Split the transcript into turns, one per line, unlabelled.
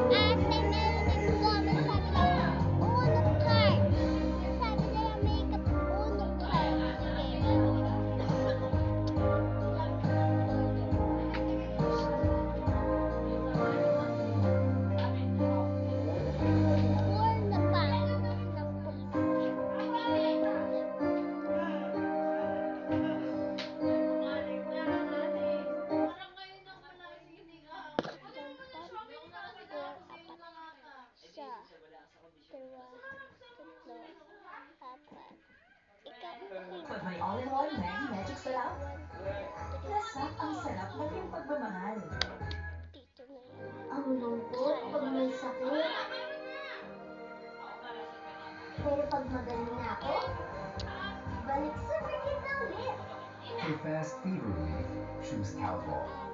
ate meron nag-comment, sabi niya, Uno card. Sabi nila makeup Uno card. Four na pa. Isa, dalawa, tatlo, apat. Ikaw,
Pag may all-in-one Maggi Magic Sarap, lasap ang sarap ng iyong pagmamahal.
dito na yan.
Ang lungkot pag may sakit. Pero pag magaling na ako, balik sa market na ulit.
For fast fever relief, choose Calpol.